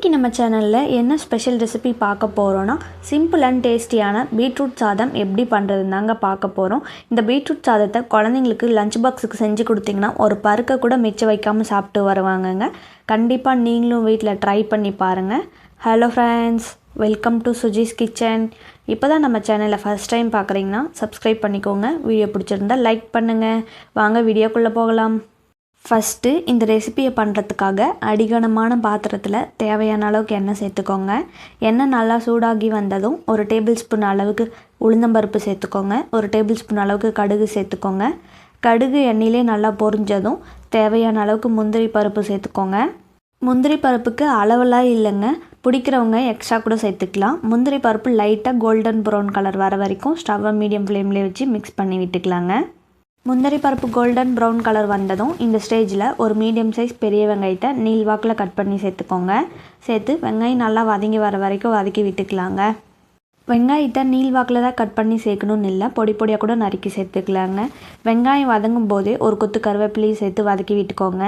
இன்றைக்கி நம்ம சேனலில் என்ன ஸ்பெஷல் ரெசிபி பார்க்க போகிறோன்னா சிம்பிள் அண்ட் டேஸ்டியான பீட்ரூட் சாதம் எப்படி பண்ணுறதுன்னு தாங்க பார்க்க போகிறோம். இந்த பீட்ரூட் சாதத்தை குழந்தைங்களுக்கு லஞ்ச் பாக்ஸுக்கு செஞ்சு கொடுத்திங்கன்னா ஒரு பருக்க கூட மிச்சம் வைக்காமல் சாப்பிட்டு வருவாங்கங்க. கண்டிப்பாக நீங்களும் வீட்டில் ட்ரை பண்ணி பாருங்கள். Hello friends, welcome to Suji's kitchen. இப்போ தான் நம்ம சேனலில் ஃபஸ்ட் டைம் பார்க்குறீங்கன்னா சப்ஸ்கிரைப் பண்ணிக்கோங்க. வீடியோ பிடிச்சிருந்தா லைக் பண்ணுங்கள். வாங்க வீடியோக்குள்ளே போகலாம். ஃபஸ்ட்டு இந்த ரெசிபியை பண்ணுறதுக்காக அடிகனமான பாத்திரத்தில் தேவையான அளவுக்கு எண்ணெய் சேர்த்துக்கோங்க. எண்ணெய் நல்லா சூடாகி வந்ததும் ஒரு டேபிள் ஸ்பூன் அளவுக்கு உளுந்தம்பருப்பு சேர்த்துக்கோங்க. ஒரு டேபிள் ஸ்பூன் அளவுக்கு கடுகு சேர்த்துக்கோங்க. கடுகு எண்ணெயிலே நல்லா பொரிஞ்சதும் தேவையான அளவுக்கு முந்திரி பருப்பு சேர்த்துக்கோங்க. முந்திரி பருப்புக்கு அளவெல்லாம் இல்லைங்க, பிடிக்கிறவங்க எக்ஸ்ட்ரா கூட சேர்த்துக்கலாம். முந்திரி பருப்பு லைட்டாக கோல்டன் ப்ரௌன் கலர் வர வரைக்கும் ஸ்டவ்வை மீடியம் ஃப்ளேம்லேயே வச்சு மிக்ஸ் பண்ணி விட்டுக்கலாங்க. முந்திரி பருப்பு கோல்டன் ப்ரௌன் கலர் வந்ததும் இந்த ஸ்டேஜில் ஒரு மீடியம் சைஸ் பெரிய வெங்காயத்தை நீள்வாக்கில் கட் பண்ணி சேர்த்துக்கோங்க. சேர்த்து வெங்காயம் நல்லா வதங்கி வர வரைக்கும் வதக்கி விட்டுக்கலாங்க. வெங்காயத்தை நீள்வாக்கில் தான் கட் பண்ணி சேர்க்கணும்னு இல்லை, பொடி பொடியாக கூட நறுக்கி சேர்த்துக்கலாங்க. வெங்காயம் வதங்கும் போதே ஒரு கொத்து கருவேப்பிலையும் சேர்த்து வதக்கி விட்டுக்கோங்க.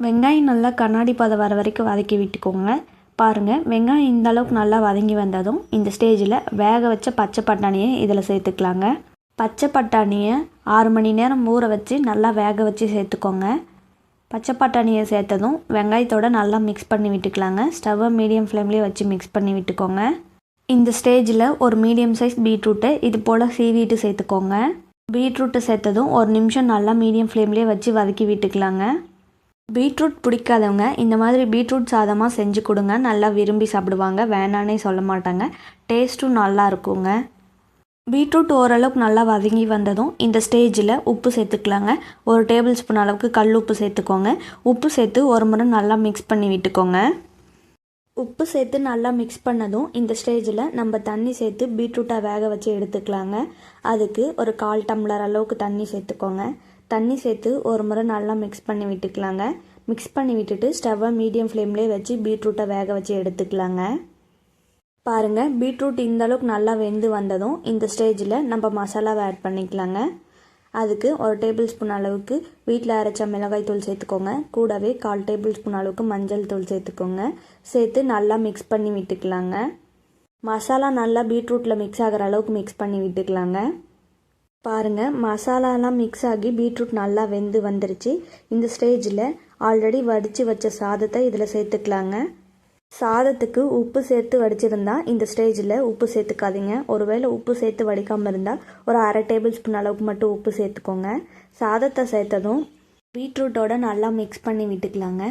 வெங்காயம் நல்லா கண்ணாடி பதம் வர வரைக்கும் வதக்கி விட்டுக்கோங்க. பாருங்கள், வெங்காயம் இந்த அளவுக்கு நல்லா வதங்கி வந்ததும் இந்த ஸ்டேஜில் வேக வச்ச பச்சை பட்டாணியை இதில் சேர்த்துக்கலாங்க. பச்சை பட்டாணியை 6 மணி நேரம் ஊற வச்சு நல்லா வேக வச்சு சேர்த்துக்கோங்க. பச்சை பட்டாணியை சேர்த்ததும் வெங்காயத்தோடு நல்லா மிக்ஸ் பண்ணி விட்டுக்கலாங்க. ஸ்டவ்வை மீடியம் ஃப்ளேம்லேயே வச்சு மிக்ஸ் பண்ணி விட்டுக்கோங்க. இந்த ஸ்டேஜில் ஒரு மீடியம் சைஸ் பீட்ரூட்டை இது போல் சீவிட்டு சேர்த்துக்கோங்க. பீட்ரூட்டை சேர்த்ததும் ஒரு நிமிஷம் நல்லா மீடியம் ஃப்ளேம்லேயே வச்சு வதக்கி விட்டுக்கலாங்க. பீட்ரூட் பிடிக்காதவங்க இந்த மாதிரி பீட்ரூட் சாதமாக செஞ்சு கொடுங்க, நல்லா விரும்பி சாப்பிடுவாங்க, வேணானே சொல்ல மாட்டாங்க. டேஸ்ட்டும் நல்லா இருக்குங்க. பீட்ரூட் ஓரளவுக்கு நல்லா வதங்கி வந்ததும் இந்த ஸ்டேஜில் உப்பு சேர்த்துக்கலாங்க. ஒரு டேபிள் ஸ்பூன் அளவுக்கு கல் உப்பு சேர்த்துக்கோங்க. உப்பு சேர்த்து ஒரு முறை நல்லா மிக்ஸ் பண்ணி விட்டுக்கோங்க. உப்பு சேர்த்து நல்லா மிக்ஸ் பண்ணதும் இந்த ஸ்டேஜில் நம்ம தண்ணி சேர்த்து பீட்ரூட்டை வேக வச்சு எடுத்துக்கலாங்க. அதுக்கு ஒரு 1/4 டம்ளர் அளவுக்கு தண்ணி சேர்த்துக்கோங்க. தண்ணி சேர்த்து ஒரு முறை நல்லா மிக்ஸ் பண்ணி விட்டுக்கலாங்க. மிக்ஸ் பண்ணி விட்டுட்டு ஸ்டவ்வை மீடியம் ஃப்ளேம்லேயே வச்சு பீட்ரூட்டை வேக வச்சு எடுத்துக்கலாங்க. பாருங்கள், பீட்ரூட் இந்த அளவுக்கு நல்லா வெந்து வந்ததும் இந்த ஸ்டேஜில் நம்ம மசாலாவை ஆட் பண்ணிக்கலாங்க. அதுக்கு ஒரு டேபிள் ஸ்பூன் அளவுக்கு வீட்டில் அரைச்ச மிளகாய் தூள் சேர்த்துக்கோங்க. கூடவே 1/4 டேபிள் ஸ்பூன் அளவுக்கு மஞ்சள் தூள் சேர்த்துக்கோங்க. சேர்த்து நல்லா மிக்ஸ் பண்ணி விட்டுக்கலாங்க. மசாலா நல்லா பீட்ரூட்டில் மிக்ஸ் ஆகிற அளவுக்கு மிக்ஸ் பண்ணி விட்டுக்கலாங்க. பாருங்கள், மசாலாலாம் மிக்ஸ் ஆகி பீட்ரூட் நல்லா வெந்து வந்துருச்சு. இந்த ஸ்டேஜில் ஆல்ரெடி வடித்து வச்ச சாதத்தை இதில் சேர்த்துக்கலாங்க. சாதத்துக்கு உப்பு சேர்த்து வடிச்சிருந்தா இந்த ஸ்டேஜில் உப்பு சேர்த்துக்காதீங்க. ஒருவேளை உப்பு சேர்த்து வடிக்காமல் இருந்தால் ஒரு 1/2 டேபிள் ஸ்பூன் அளவுக்கு மட்டும் உப்பு சேர்த்துக்கோங்க. சாதத்தை சேர்த்ததும் பீட்ரூட்டோட நல்லா மிக்ஸ் பண்ணி விட்டுக்கலாங்க.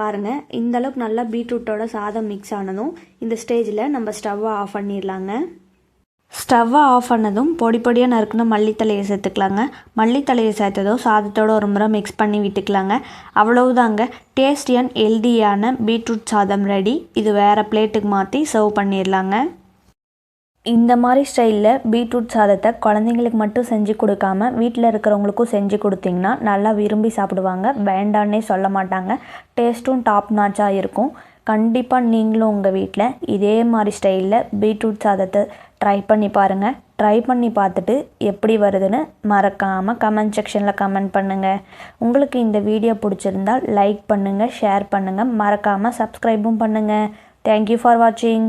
பாருங்கள், இந்த அளவுக்கு நல்லா பீட்ரூட்டோட சாதம் மிக்ஸ் ஆனதும் இந்த ஸ்டேஜில் நம்ம ஸ்டவ்வை ஆஃப் பண்ணிடலாங்க. ஸ்டவ்வை ஆஃப் பண்ணதும் பொடி பொடியாக நறுக்குன மல்லித்தலையை சேர்த்துக்கலாங்க. மல்லித்தலையை சேர்த்ததும் சாதத்தோடு ஒரு முறை மிக்ஸ் பண்ணி விட்டுக்கலாங்க. அவ்வளவுதாங்க, டேஸ்டி அண்ட் ஹெல்தியான பீட்ரூட் சாதம் ரெடி. இது வேறு பிளேட்டுக்கு மாற்றி சர்வ் பண்ணிடலாங்க. இந்த மாதிரி ஸ்டைலில் பீட்ரூட் சாதத்தை குழந்தைங்களுக்கு மட்டும் செஞ்சு கொடுக்காம வீட்டில் இருக்கிறவங்களுக்கும் செஞ்சு கொடுத்திங்கன்னா நல்லா விரும்பி சாப்பிடுவாங்க, வேண்டான்னே சொல்ல மாட்டாங்க. டேஸ்ட்டும் டாப் நாச்சாக இருக்கும். கண்டிப்பாக நீங்களும் உங்கள் வீட்டில் இதே மாதிரி ஸ்டைலில் பீட்ரூட் சாதத்தை ட்ரை பண்ணி பாருங்கள். ட்ரை பண்ணி பார்த்துட்டு எப்படி வருதுன்னு மறக்காமல் கமெண்ட் செக்ஷனில் கமெண்ட் பண்ணுங்கள். உங்களுக்கு இந்த வீடியோ பிடிச்சிருந்தால் லைக் பண்ணுங்கள், ஷேர் பண்ணுங்கள், மறக்காமல் சப்ஸ்கிரைபும் பண்ணுங்கள். தேங்க்யூ ஃபார் வாட்சிங்.